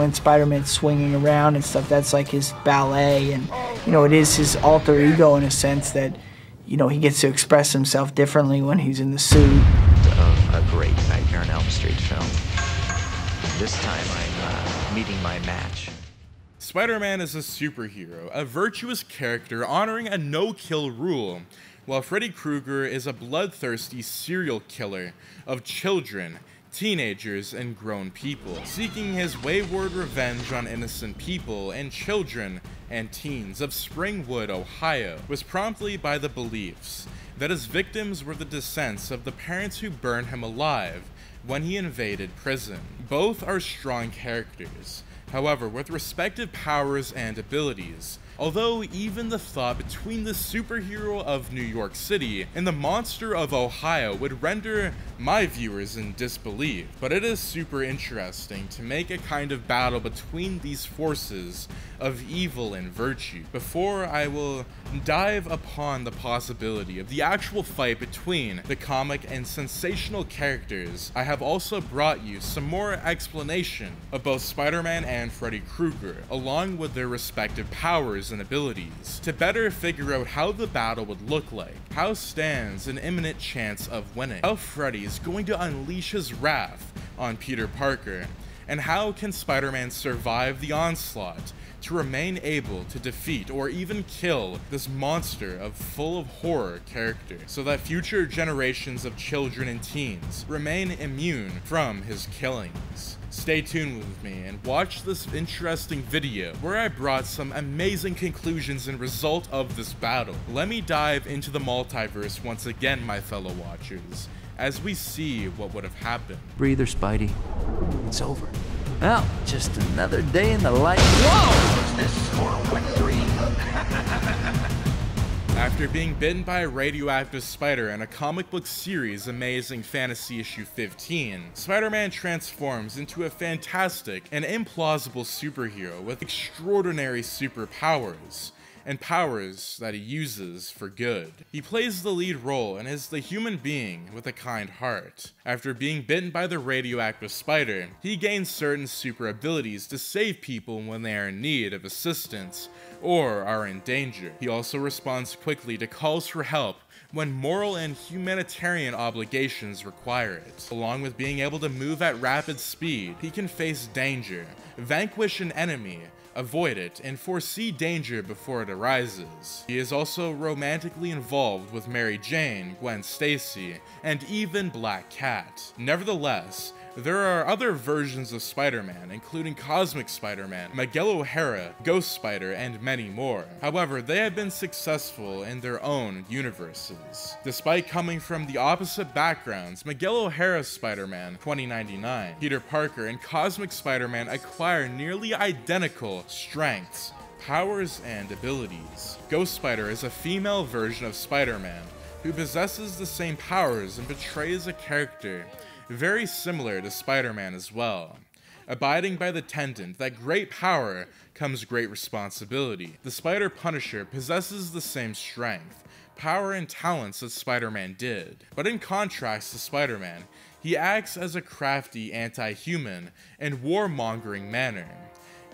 when Spider-Man's swinging around and stuff, that's like his ballet, and you know, it is his alter ego in a sense that, you know, he gets to express himself differently when he's in the suit. Of a great Nightmare on Elm Street film. This time I'm meeting my match. Spider-Man is a superhero, a virtuous character honoring a no-kill rule, while Freddy Krueger is a bloodthirsty serial killer of children, teenagers, and grown people, seeking his wayward revenge on innocent people and children and teens of Springwood, Ohio, was promptly by the beliefs that his victims were the descendants of the parents who burned him alive when he invaded prison. Both are strong characters, however, with respective powers and abilities, although even the thought between the superhero of New York City and the monster of Ohio would render my viewers in disbelief. But it is super interesting to make a kind of battle between these forces of evil and virtue. Before I will dive upon the possibility of the actual fight between the comic and sensational characters, I have also brought you some more explanation of both Spider-Man and Freddy Krueger, along with their respective powers and abilities, to better figure out how the battle would look like, how stands an imminent chance of winning, how Freddy is going to unleash his wrath on Peter Parker, and how can Spider-Man survive the onslaught to remain able to defeat or even kill this monster of full of horror character, so that future generations of children and teens remain immune from his killings. Stay tuned with me and watch this interesting video where I brought some amazing conclusions and result of this battle. Let me dive into the multiverse once again, my fellow watchers, as we see what would have happened. Breather, Spidey. It's over. Well, just another day in the life. Whoa! This for wet dream. After being bitten by a radioactive spider in a comic book series, Amazing Fantasy issue 15, Spider-Man transforms into a fantastic and implausible superhero with extraordinary superpowers, and powers that he uses for good. He plays the lead role and is the human being with a kind heart. After being bitten by the radioactive spider, he gains certain super abilities to save people when they are in need of assistance or are in danger. He also responds quickly to calls for help when moral and humanitarian obligations require it. Along with being able to move at rapid speed, he can face danger, vanquish an enemy, avoid it, and foresee danger before it arises. He is also romantically involved with Mary Jane, Gwen Stacy, and even Black Cat. Nevertheless, there are other versions of Spider-Man, including Cosmic Spider-Man, Miguel O'Hara, Ghost Spider, and many more. However, they have been successful in their own universes. Despite coming from the opposite backgrounds, Miguel O'Hara's Spider-Man 2099, Peter Parker, and Cosmic Spider-Man acquire nearly identical strengths, powers, and abilities. Ghost Spider is a female version of Spider-Man who possesses the same powers and portrays a character very similar to Spider-Man as well, abiding by the tenet that great power comes great responsibility. The Spider-Punisher possesses the same strength, power, and talents that Spider-Man did, but in contrast to Spider-Man, he acts as a crafty anti-human and warmongering manner.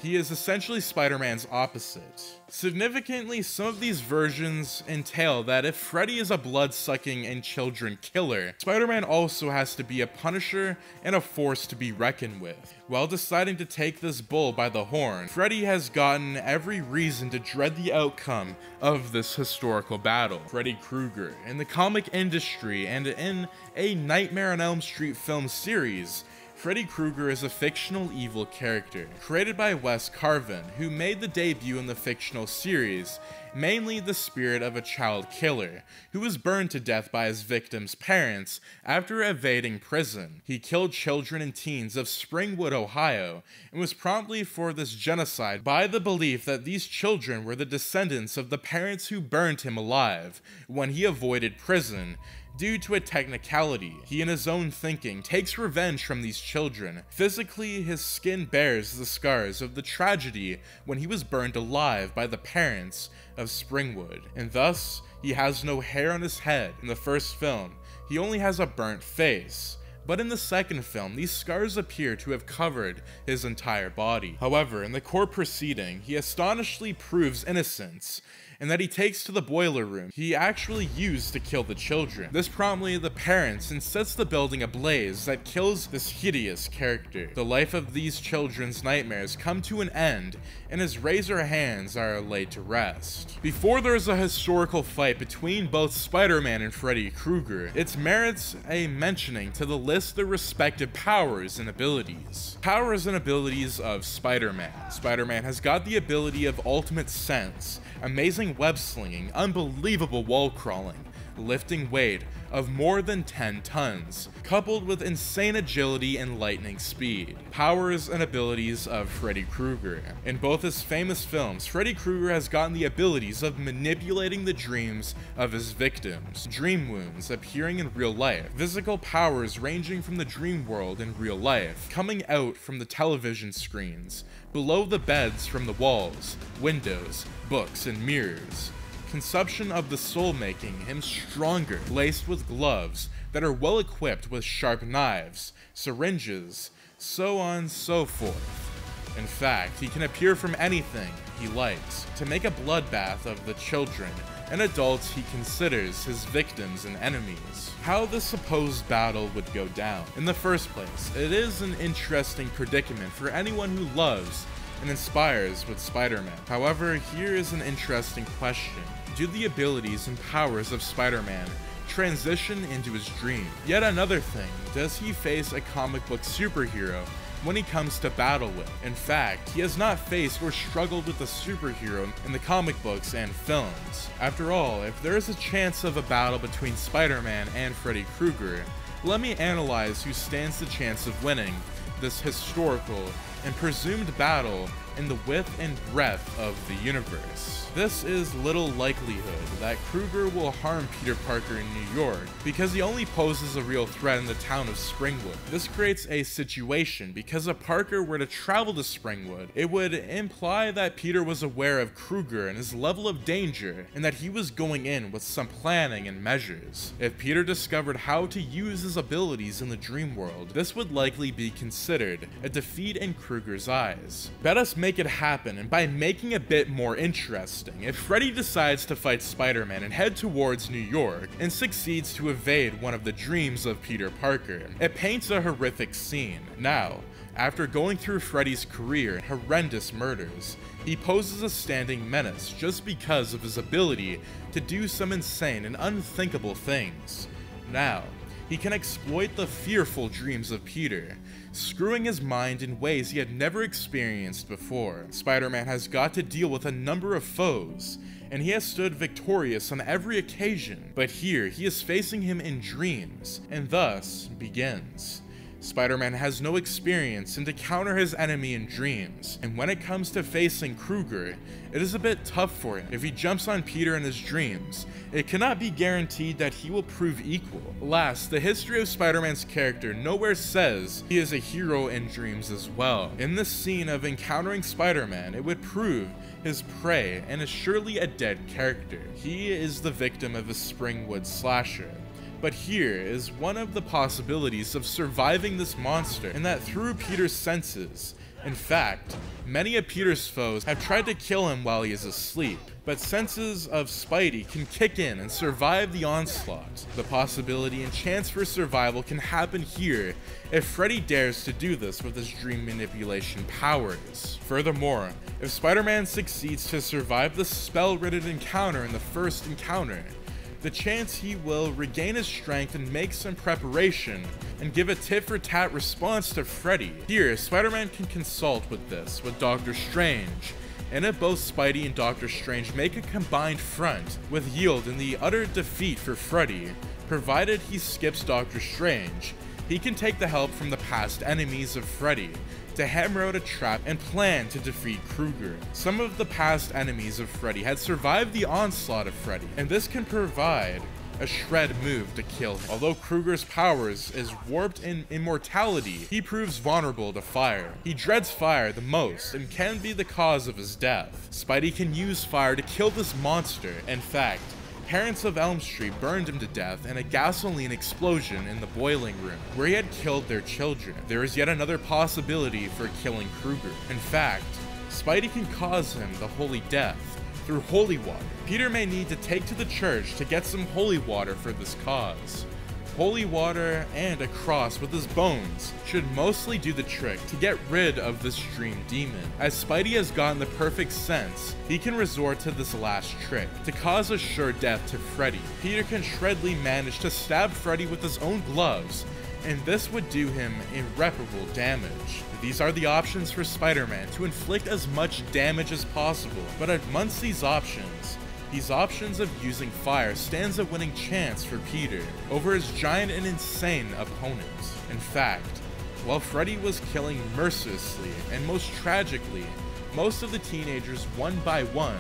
He is essentially Spider-Man's opposite. Significantly, some of these versions entail that if Freddy is a blood-sucking and children killer, Spider-Man also has to be a punisher and a force to be reckoned with. While deciding to take this bull by the horn, Freddy has gotten every reason to dread the outcome of this historical battle. Freddy Krueger, in the comic industry and in a Nightmare on Elm Street film series, Freddy Krueger is a fictional evil character, created by Wes Carvin, who made the debut in the fictional series, mainly the spirit of a child killer, who was burned to death by his victims' parents after evading prison. He killed children and teens of Springwood, Ohio, and was promptly for this genocide by the belief that these children were the descendants of the parents who burned him alive when he avoided prison. Due to a technicality, he in his own thinking takes revenge from these children. Physically, his skin bears the scars of the tragedy when he was burned alive by the parents of Springwood, and thus, he has no hair on his head. In the first film, he only has a burnt face, but in the second film, these scars appear to have covered his entire body. However, in the court proceeding, he astonishingly proves innocence, and that he takes to the boiler room he actually used to kill the children. This promptly the parents and sets the building ablaze that kills this hideous character. The life of these children's nightmares come to an end, and his razor hands are laid to rest. Before there's a historical fight between both Spider-Man and Freddy Krueger, it merits a mentioning to the list their respective powers and abilities. Powers and abilities of Spider-Man. Spider-Man has got the ability of ultimate sense, amazing web slinging, unbelievable wall crawling, lifting weight of more than 10 tons, coupled with insane agility and lightning speed. Powers and abilities of Freddy Krueger. In both his famous films, Freddy Krueger has gotten the abilities of manipulating the dreams of his victims, dream wounds appearing in real life, physical powers ranging from the dream world in real life, coming out from the television screens, below the beds from the walls, windows, books, and mirrors. Consumption of the soul making him stronger, laced with gloves that are well equipped with sharp knives, syringes, so on so forth. In fact, he can appear from anything he likes to make a bloodbath of the children and adults he considers his victims and enemies. How this supposed battle would go down. In the first place, it is an interesting predicament for anyone who loves and inspires with Spider-Man. However, here is an interesting question. Do the abilities and powers of Spider-Man transition into his dream? Yet another thing, does he face a comic book superhero when he comes to battle with? In fact, he has not faced or struggled with a superhero in the comic books and films. After all, if there is a chance of a battle between Spider-Man and Freddy Krueger, let me analyze who stands the chance of winning this historical and presumed battle in the width and breadth of the universe. This is little likelihood that Krueger will harm Peter Parker in New York because he only poses a real threat in the town of Springwood. This creates a situation because if Parker were to travel to Springwood, it would imply that Peter was aware of Krueger and his level of danger and that he was going in with some planning and measures. If Peter discovered how to use his abilities in the dream world, this would likely be considered a defeat in Krueger's eyes. Let us make it happen, and by making it a bit more interesting, if Freddy decides to fight Spider-Man and head towards New York and succeeds to evade one of the dreams of Peter Parker, it paints a horrific scene. Now, after going through Freddy's career and horrendous murders, he poses a standing menace just because of his ability to do some insane and unthinkable things. Now, he can exploit the fearful dreams of Peter, screwing his mind in ways he had never experienced before. Spider-Man has got to deal with a number of foes, and he has stood victorious on every occasion, but here he is facing him in dreams, and thus begins. Spider-Man has no experience and to counter his enemy in dreams, and when it comes to facing Krueger, it is a bit tough for him. If he jumps on Peter in his dreams, it cannot be guaranteed that he will prove equal. Last, the history of Spider-Man's character nowhere says he is a hero in dreams as well. In this scene of encountering Spider-Man, it would prove his prey and is surely a dead character. He is the victim of a Springwood slasher. But here is one of the possibilities of surviving this monster, and that through Peter's senses. In fact, many of Peter's foes have tried to kill him while he is asleep, but senses of Spidey can kick in and survive the onslaught. The possibility and chance for survival can happen here if Freddy dares to do this with his dream manipulation powers. Furthermore, if Spider-Man succeeds to survive the spell-ridden encounter in the first encounter, the chance he will regain his strength and make some preparation and give a tit-for-tat response to Freddy. Here, Spider-Man can consult with this with Doctor Strange, and if both Spidey and Doctor Strange make a combined front, with yield in the utter defeat for Freddy, provided he skips Doctor Strange, he can take the help from the past enemies of Freddy to hammer out a trap and plan to defeat Krueger. Some of the past enemies of Freddy had survived the onslaught of Freddy, and this can provide a shred move to kill him. Although Krueger's powers is warped in immortality, he proves vulnerable to fire. He dreads fire the most and can be the cause of his death. Spidey can use fire to kill this monster. In fact, Parents of Elm Street burned him to death in a gasoline explosion in the boiling room, where he had killed their children. There is yet another possibility for killing Krueger. In fact, Spidey can cause him the holy death through holy water. Peter may need to take to the church to get some holy water for this cause. Holy water and a cross with his bones should mostly do the trick to get rid of this dream demon. As Spidey has gotten the perfect sense, he can resort to this last trick to cause a sure death to Freddy. Peter can shreddly manage to stab Freddy with his own gloves, and this would do him irreparable damage. These are the options for Spider-Man to inflict as much damage as possible, but amongst these options of using fire stands a winning chance for Peter over his giant and insane opponent. In fact, while Freddy was killing mercilessly and most tragically most of the teenagers one by one,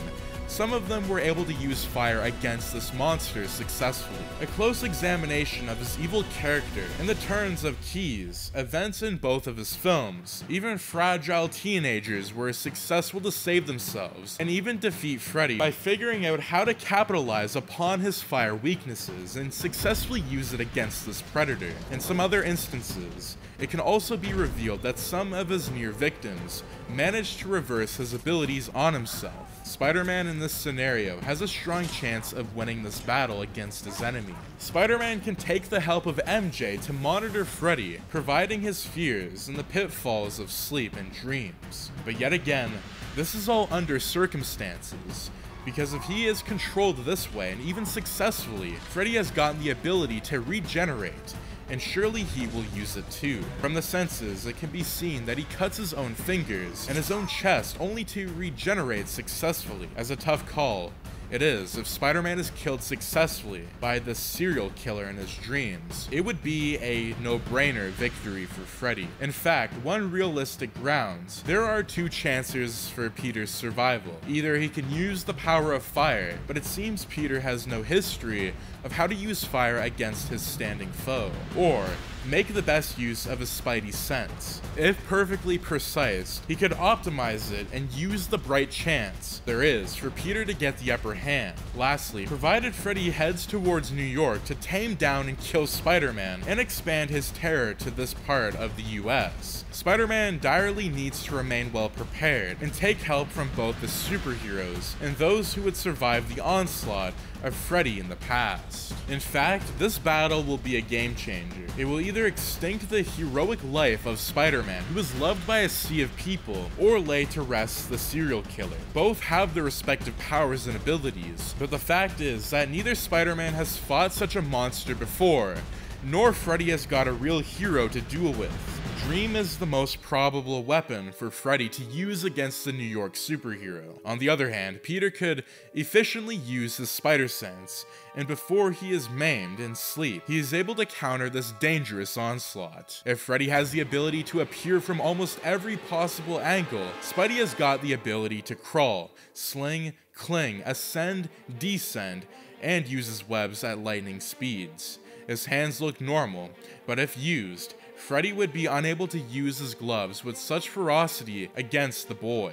some of them were able to use fire against this monster successfully. A close examination of his evil character and the turns of keys, events in both of his films, even fragile teenagers were successful to save themselves and even defeat Freddy by figuring out how to capitalize upon his fire weaknesses and successfully use it against this predator. In some other instances, it can also be revealed that some of his near victims managed to reverse his abilities on himself. Spider-Man in this scenario has a strong chance of winning this battle against his enemy. Spider-Man can take the help of MJ to monitor Freddy, providing his fears and the pitfalls of sleep and dreams. But yet again, this is all under circumstances, because if he is controlled this way, and even successfully, Freddy has gotten the ability to regenerate, and surely he will use it too. From the senses, it can be seen that he cuts his own fingers and his own chest only to regenerate successfully. As a tough call it is if Spider-Man is killed successfully by this serial killer in his dreams, it would be a no-brainer victory for Freddy. In fact, one realistic grounds, there are two chances for Peter's survival. Either he can use the power of fire, but it seems Peter has no history of how to use fire against his standing foe, or make the best use of his Spidey sense. If perfectly precise, he could optimize it and use the bright chance there is for Peter to get the upper hand. Lastly, provided Freddy heads towards New York to tame down and kill Spider-Man and expand his terror to this part of the US, Spider-Man direly needs to remain well prepared and take help from both the superheroes and those who would survive the onslaught of Freddy in the past. In fact, this battle will be a game changer. It will either extinct the heroic life of Spider-Man, who is loved by a sea of people, or lay to rest the serial killer. Both have their respective powers and abilities, but the fact is that neither Spider-Man has fought such a monster before, nor Freddy has got a real hero to duel with. Dream is the most probable weapon for Freddy to use against the New York superhero. On the other hand, Peter could efficiently use his spider sense, and before he is maimed in sleep, he is able to counter this dangerous onslaught. If Freddy has the ability to appear from almost every possible angle, Spidey has got the ability to crawl, sling, cling, ascend, descend, and uses webs at lightning speeds. His hands look normal, but if used, Freddy would be unable to use his gloves with such ferocity against the boy.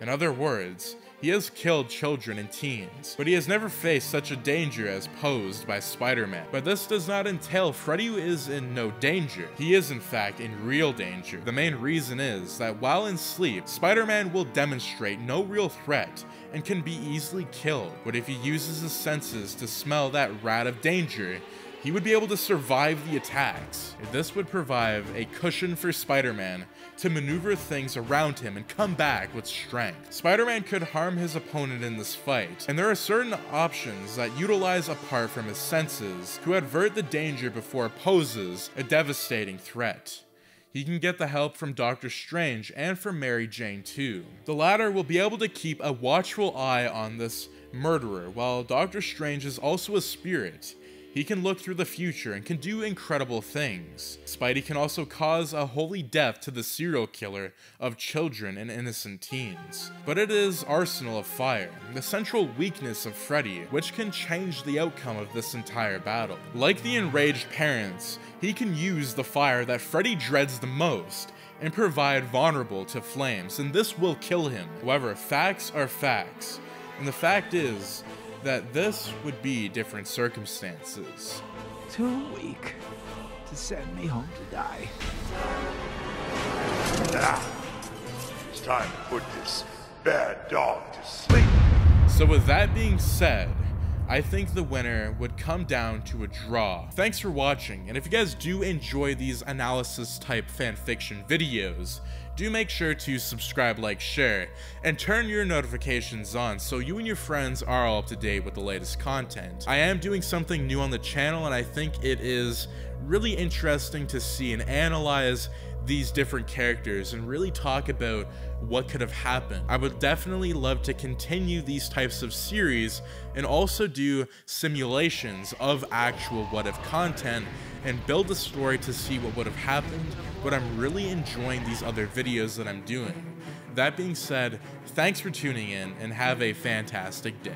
In other words, he has killed children and teens, but he has never faced such a danger as posed by Spider-Man. But this does not entail Freddy is in no danger. He is in fact in real danger. The main reason is that while in sleep, Spider-Man will demonstrate no real threat and can be easily killed. But if he uses his senses to smell that rat of danger, he would be able to survive the attacks. This would provide a cushion for Spider-Man to maneuver things around him and come back with strength. Spider-Man could harm his opponent in this fight, and there are certain options that utilize apart from his senses to avert the danger before it poses a devastating threat. He can get the help from Doctor Strange and from Mary Jane too. The latter will be able to keep a watchful eye on this murderer, while Doctor Strange is also a spirit. He can look through the future and can do incredible things. Spidey can also cause a holy death to the serial killer of children and innocent teens. But it is Arsenal of Fire, the central weakness of Freddy, which can change the outcome of this entire battle. Like the enraged parents, he can use the fire that Freddy dreads the most and provide vulnerable to flames, and this will kill him. However, facts are facts, and the fact is that this would be different circumstances. Too weak to send me home to die. It's time to put this bad dog to sleep. So with that being said, I think the winner would come down to a draw. Thanks for watching, and if you guys do enjoy these analysis type fanfiction videos, do make sure to subscribe, like, share, and turn your notifications on so you and your friends are all up to date with the latest content. I am doing something new on the channel, and I think it is really interesting to see and analyze these different characters and really talk about what could have happened. I would definitely love to continue these types of series and also do simulations of actual what if content and build a story to see what would have happened, but I'm really enjoying these other videos that I'm doing. That being said, thanks for tuning in and have a fantastic day.